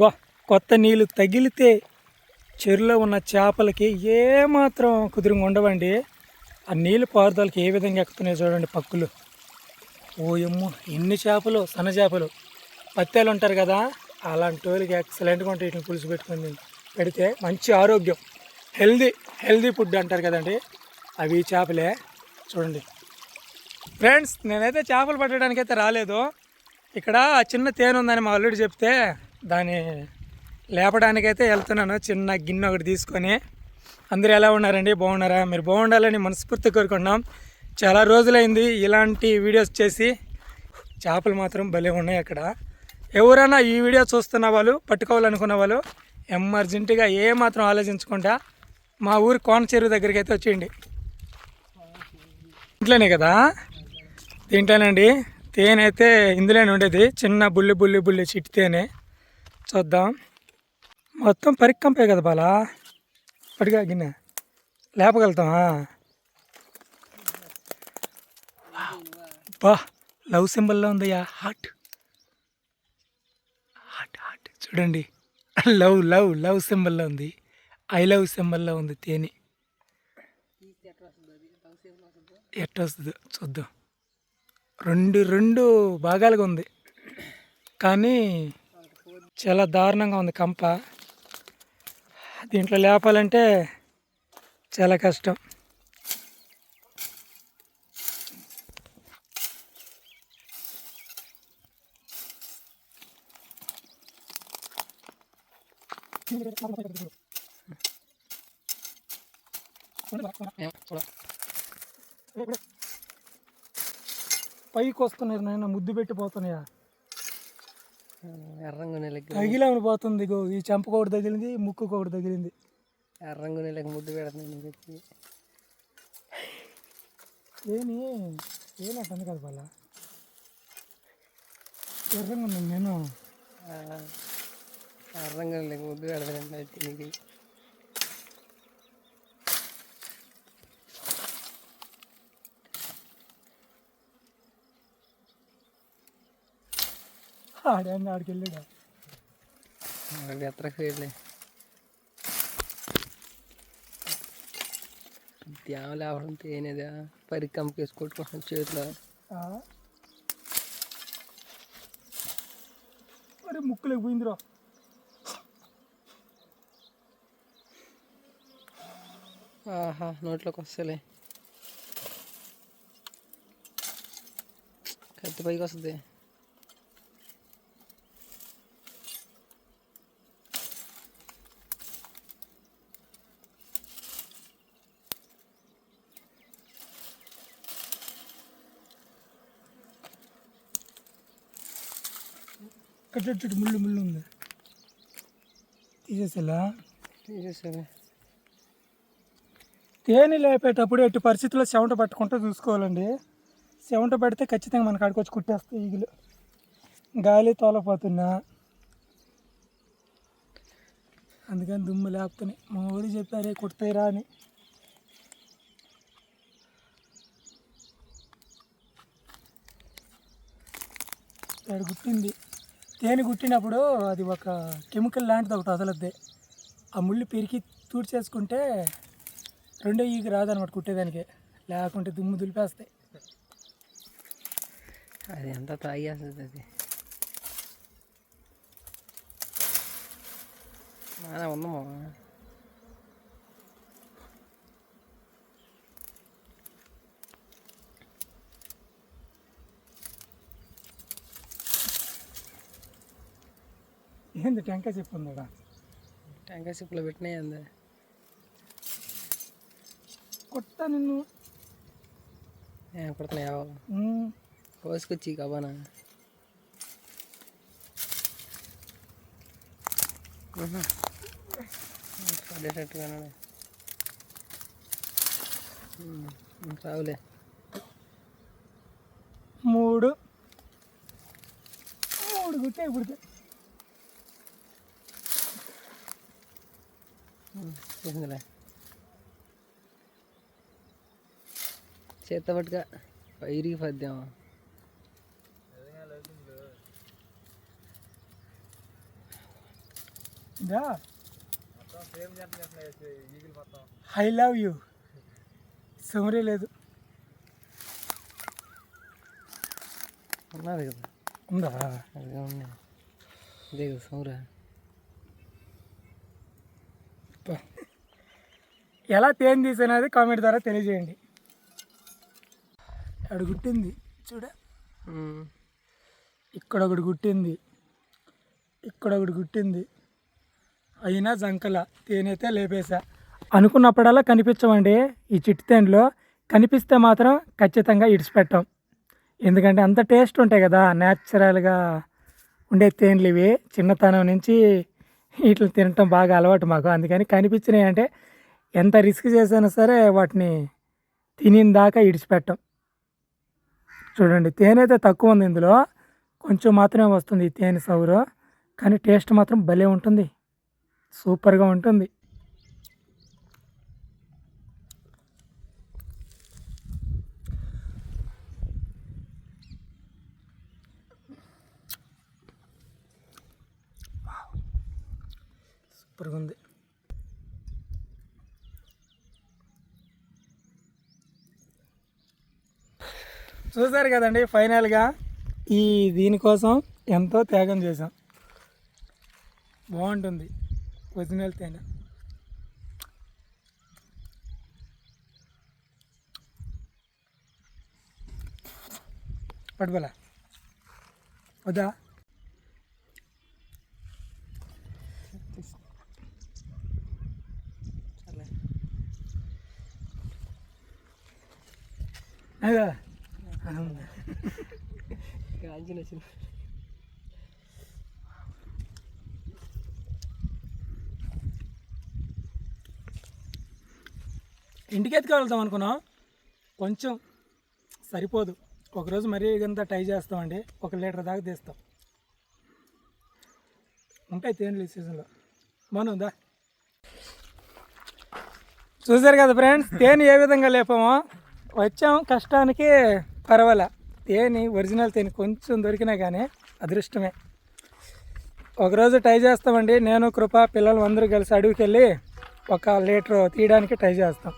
బా కొత్త నీళ్ళు తగిలితే చెరువులో ఉన్న చేపలకి ఏమాత్రం కుదురుగా ఉండవండి. ఆ నీళ్ళు పారుదలకి ఏ విధంగా ఎక్కుతున్నాయో చూడండి పక్కులు. ఓయమ్మో ఎన్ని చేపలు, సన్న చేపలు. పత్తేలు ఉంటారు కదా, అలాంటి వాళ్ళకి ఎక్సలెంట్గా ఉంటాయి. వీటిని పులుసు పెట్టుకుని పెడితే మంచి ఆరోగ్యం, హెల్దీ ఫుడ్ అంటారు కదండి, అవి చేపలే. చూడండి ఫ్రెండ్స్, నేనైతే చేపలు పట్టడానికి అయితే రాలేదు. ఇక్కడ చిన్న తేనె ఉందని మా అల్లుడు చెప్తే దాన్ని లేపడానికైతే వెళ్తున్నాను, చిన్న గిన్నె ఒకటి తీసుకొని. అందరూ ఎలా ఉన్నారండి, బాగున్నారా? మీరు బాగుండాలని మనస్ఫూర్తి కోరుకుంటున్నాం. చాలా రోజులైంది ఇలాంటి వీడియోస్ చేసి. చేపలు మాత్రం భలే ఉన్నాయి అక్కడ. ఎవరైనా ఈ వీడియో చూస్తున్న వాళ్ళు, పట్టుకోవాలనుకున్న వాళ్ళు ఎమర్జెంటుగా ఏమాత్రం ఆలోచించకుండా మా ఊరి కోన చెరువు దగ్గరికి అయితే వచ్చేయండి. ఇంట్లోనే కదా, దీంట్లోనండి. తేనె అయితే ఇందులోనే ఉండేది, చిన్న బుల్లి చిట్టి తేనె. చూద్దాం. మొత్తం పరికంపే కదా బాలా, పడిగా గిన్నె లేపగలుగుతామా? బా లవ్ సింబల్లో ఉందయ్యా, హార్ట్ చూడండి. లవ్ సింబల్లో ఉంది, ఐ లవ్ సింబల్లో ఉంది తేనె. ఎట్లా వస్తుందో చూద్దాం. రెండు భాగాలుగా ఉంది, కానీ చాలా దారుణంగా ఉంది కంప. దీంట్లో లేపాలంటే చాలా కష్టం. పైకి వస్తున్నారు నాయన, ముద్దు పెట్టిపోతున్నాయా. తగిలామని పోతుంది. ఈ చెంపకు ఒకటి తగిలింది, ముక్కుకు ఒకటి తగిలింది. ఎర్రంగు నెలకి ముద్దు పెడుతుంది. ఏనంటుంది కదా వాళ్ళ ఎర్రంగా ఉన్నాను నేను. ఎర్రంగు నెలకి ముద్దు పెడతానంటే నీకు ఆడికి వెళ్ళాడా ఎత్తరకు వెళ్ళే ధ్యానం లేవడం తేనేదా పరికంపకేసి కొట్టుకుంటున్నాం చేతిలో. మరి ముక్కులోకి పోయిందిరా. ఆహా, నోట్లోకి వస్తలే, కత్తి పైకి వస్తుంది. కట్టు ముళ్ళు ఉంది, తీసేసేలా. తేనె లేపేటప్పుడు ఎట్టి పరిస్థితుల్లో చెమట పట్టుకుంటూ చూసుకోవాలండి. చెమట పడితే ఖచ్చితంగా మనకు ఆడుకొచ్చి కుట్టేస్తాయి ఈగలు. గాలి తోలపోతున్నా, అందుకని దుమ్ము లేపుతున్నాయి. మా ఊరు చెప్పారే కుడతాయిరా అని. ఇక్కడ గుట్టింది. తేనె గుట్టినప్పుడు అది ఒక కెమికల్ లాంటిది ఒకటి వదలద్ది. ఆ ముళ్ళు పెరికి తూడ్చేసుకుంటే రెండో ఈగ రాదనమాట కుట్టేదానికి, లేకుంటే దుమ్ము దులిపేస్తాయి. అది ఎంత తాగేస్తుంది అది. బాగా ఉందమ్మా. ఏంది టెంకాయ చెప్పు ఉందా? టెంకాయ చెప్పులో పెట్టినాయి అంది. కొత్త నిన్ను కొడుతున్నాయా కోసుకొచ్చి కబానా. పడేటట్టుగా రావులే. మూడు గుట్టే ఇప్పుడు చేత పట్టుగా పైరికి పద్దాం. ఇదా ఐ లవ్ యూ సుమరి లేదు ఉన్నది కదా ఉందా అదే ఉన్నాయి ఇదే కదా సౌరా ఎలా తేనె తీసేది కామెంట్ ద్వారా తెలియజేయండి. అక్కడ గుట్టింది చూడ, ఇక్కడ ఒకటి గుట్టింది, ఇక్కడ ఒకటి గుట్టింది, అయినా జంకల తేనైతే లేపేసా. అనుకున్నప్పుడల్లా కనిపించమండి ఈ చిట్టి తేనెలో, కనిపిస్తే మాత్రం ఖచ్చితంగా ఇడిచిపెట్టాం. ఎందుకంటే అంత టేస్ట్ ఉంటాయి కదా న్యాచురల్గా ఉండే తేనెలు ఇవి. చిన్నతనం నుంచి వీటిని తినటం బాగా అలవాటు మాకు. అందుకని కనిపించినాయి అంటే ఎంత రిస్క్ చేసినా సరే వాటిని తినిన దాకా ఇడిచిపెట్టాం. చూడండి తేనె అయితే తక్కువ ఉంది, ఇందులో కొంచెం మాత్రమే వస్తుంది ఈ తేనె సౌరు, కానీ టేస్ట్ మాత్రం భలే ఉంటుంది, సూపర్గా ఉంటుంది. సూపర్గా ఉంది. చూసారు కదండి, ఫైనల్గా ఈ దీనికోసం ఎంతో త్యాగం చేసాం. బాగుంటుంది ఒరిజినల్ తేనె. పట్టుకోలే వద్దా అదా ఇంటికి ఎత్తుకెళ్తాం అనుకున్నాం, కొంచెం సరిపోదు. ఒకరోజు మరీ ఇదంతా ట్రై చేస్తామండి, 1 లీటర్ దాకా తీస్తాం. ఉంటాయి తేనెలు ఈ సీజన్లో. బాగుందా? చూసారు కదా ఫ్రెండ్స్, తేనె ఏ విధంగా లేపామో. వచ్చాం కష్టానికి పర్వాలే, తేనె ఒరిజినల్ తేనె కొంచెం దొరికినా కానీ అదృష్టమే. ఒకరోజు ట్రై చేస్తామండి, నేను కృప పిల్లలు అందరూ కలిసి అడవికి వెళ్ళి 1 లీటర్ తీయడానికి ట్రై చేస్తాం.